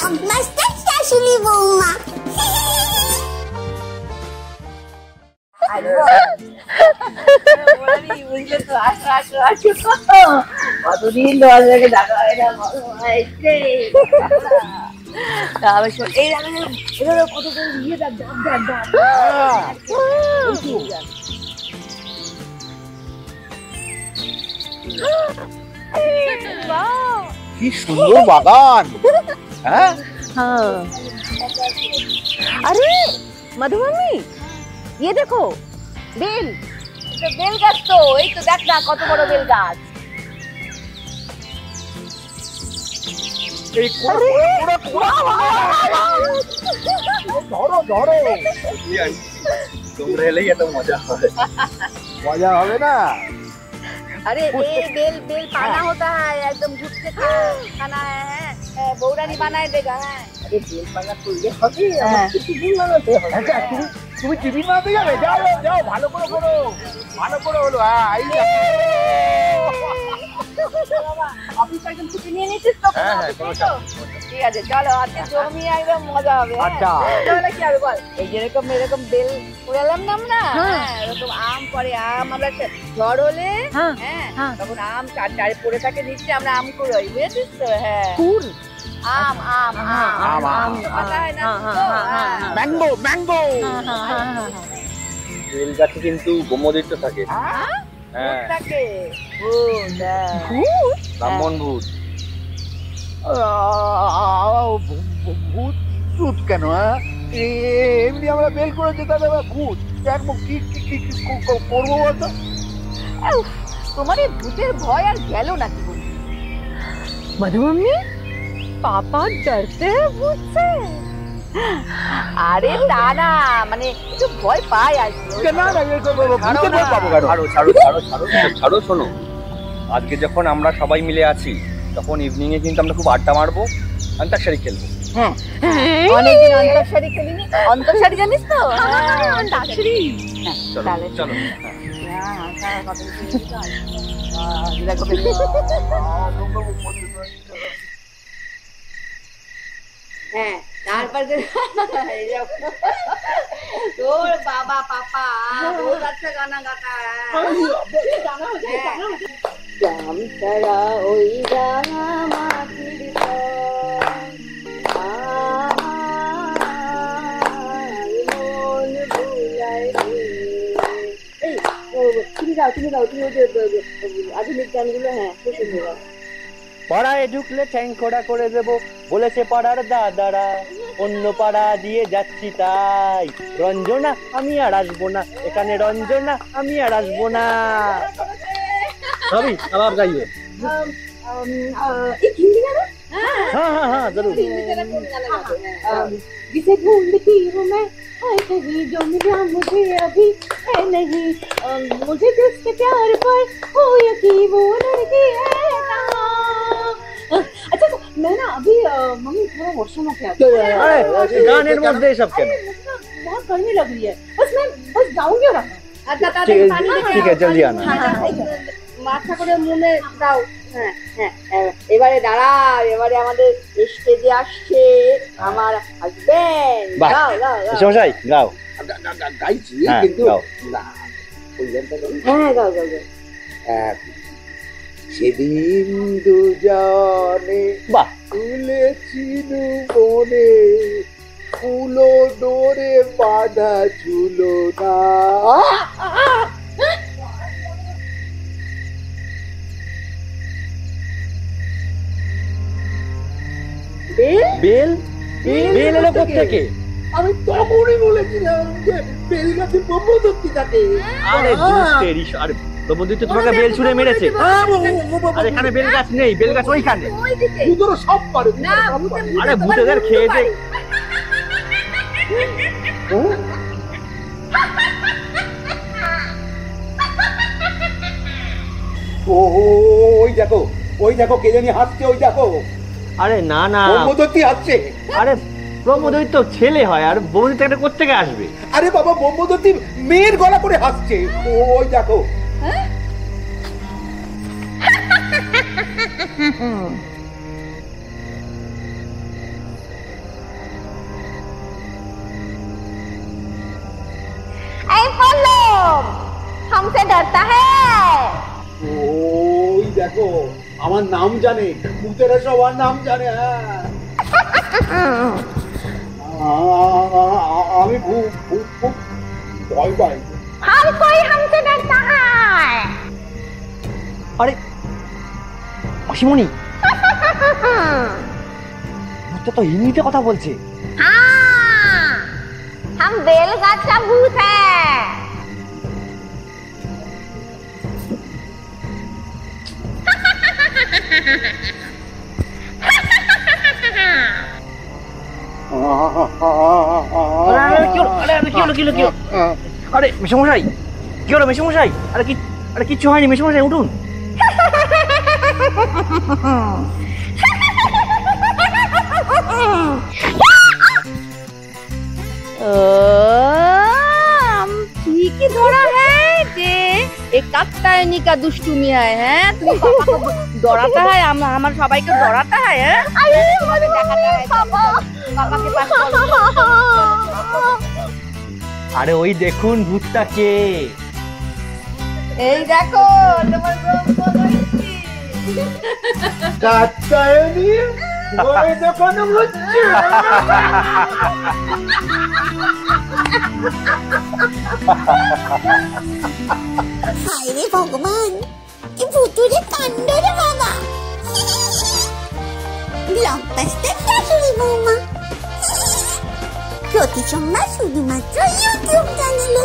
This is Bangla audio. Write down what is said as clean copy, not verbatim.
ব্লকবাস্টার শাশুড়ি বৌমা। কতদিন দরজাকে ডাকা হয় না, কত ইয়ে ডাক কি সুন্দর বাগান। হ্যাঁ अरे मधु मम्मी ये देखो बेल, तो बेल गाछ तो এই তো দেখ না কত বড় বেল গাছ। এই ধরো ধরো, তোমরা এলেই এত মজা হবে। মজা হবে না? अरे ये बेल बेल पाना होता है, एकदम घुट के खाना है, बौरानी बनाए देगा। अरे बेल पाना করলে হবে, আমাকে টিফিন বানাতে হবে। আচ্ছা তুমি টিফিন বানাতে যাবে? যাও যাও, ভালো করে করো, ভালো করে হলো। হ্যাঁ এই অফিস একদম ছুটি নিয়ে নিচ্ছিস তো? ঠিক আছে চলো, আজকে জমি একদম মজা হবে। আচ্ছা চলো কি হবে বল, এই যেরকম এরকম বেল কুড়ালাম না আমরা, এরকম আম পরে আম আমরা ঝড় হলে হ্যাঁ তখন আম চারটায় পড়ে থাকে নিচে, আমরা আম কুড়াই, বুঝেছিস তো? হ্যাঁ কুল আম আম আম আম পাতা হয় না, ম্যাঙ্গো ম্যাঙ্গো। বেল গাছে কিন্তু গোমদিত্য থাকে। হ্যাঁ থাকে ব্রাহ্মণ ভূত। ভূত ভূত কেন? এমনি আমরা বেল করে যেতে হবে, ভূত দেখবো কি করবো বলতো? তোমার এই ভূতের ভয় আর গেল নাকি? मधु मम्मी पापा डरते हैं भूत से? আরে তা না, মানে একটু ভয় পায় আর কি। ছাড়ো শোনো, আজকে যখন আমরা সবাই মিলে আছি তখন ইভিনিং এ কিন্তু আমরা খুব আড্ডা মারবো, অন্তাক্ষরী খেলবো। অনেকদিন অন্তাক্ষরী খেলিনি। অন্তাক্ষরী জানিস তো? অন্তাক্ষরী চলো চলো। হ্যাঁ তারপরে তোর বাবা পাপা বহুত আচ্ছা গানা গাতা জাম তারা ওই রাঙা মাটির মন ভুলাই। এই তুমি গাও তুমি ওই যে আধুনিক গানগুলো। হ্যাঁ খুব সুন্দর গাও। পাড়ায় ঢুকলে ঠ্যাং খোড়া করে দেবো বলেছে পাড়ার দাদারা, অন্য পাড়া দিয়ে যাচ্ছি তাই। রঞ্জনা আমি আর আসবো না এখানে, রঞ্জনা আমি আর আসবো না। সবই আবার গাইয়ে। हाँ हाँ हाँ जरूर। जिसे ढूंढती हूँ मैं कहीं जो मिला मुझे अभी है नहीं, मुझे जिसके प्यार पर हो यकीन वो लड़की है कहाँ। अच्छा मैं ना अभी मम्मी थोड़ा वॉशरूम होके आती हूँ। अरे गाने मध्य सब क्या? बहुत गर्मी लग रही है, बस मैं बस जाऊंगी ना। अच्छा ठीक है जल्दी आना। মাথা করে মনে দাও। হ্যাঁ হ্যাঁ এবারে দাঁড়াও, এবারে আমাদের স্টেজে আসছে আমার হাজবেন্ড। গাও গাও সমস্যাই গাও। গাইছি কিন্তু হ্যাঁ গাও গাও গাও। সেদিন দুজনে তুলেছিল বনে, ফুলো ডোরে বাঁধা ছিল না। বেল বেল এলো কোত্থেকে? আমি তখনই বলেছিলাম যে বেল গাছে ব্রহ্মদত্তি থাকে। আরে আরে ব্রহ্মদত্তি তোমাকে বেল ছুঁড়ে মেরেছে? আর এখানে বেল গাছ নেই, বেল গাছ ওইখানে। ভূতরা সব পারে। আরে ভূতেদের খেয়ে দে। ওই দেখো কে জানি হাসছে, ওই দেখো। আরে না না ব্রহ্মদত্তি হাসছে। আরে ব্রহ্মদত্তি তো ছেলে হয়, আর ব্রহ্মদত্তি একটা কোত্থেকে আসবে? আরে বাবা ব্রহ্মদত্তি মেয়ের গলা করে হাসছে, ওই দেখো। डरता है। ওই দেখো আমার নাম জানে, ভূতেরা সবার নাম জানে। আমি খুব ভয় পাই। हर कोई हमसे डरता है। আরে মাসিমণি, ভূতটা তো হিন্দিতে কথা বলছে। हाँ, हम बेलगाछ का भूत है। আরে মেশামশাই, কি হলো মেশামশাই? আরে কিচ্ছু হয়নি মেশামশাই, উঠুন। ठीक ही धरा है जे एक कात्यायनी का दुष्टुमी है। तुम पापा को डराता है, हमारे सबाई को डराता है। पापा के पास আরে ওই দেখুন ভূতটাকে। এই দেখো তোমার ব্রহ্মদৈত্যী। কাত্যায়নী ওই দোকানে হচ্ছে। হায় রে ভগবান, কি ভুতুরে কাণ্ড রে বাবা। ব্লকবাস্টার শাশুড়ি বৌমা প্রতি সোমবার শুধুমাত্র ইউটিউব চ্যানেলে।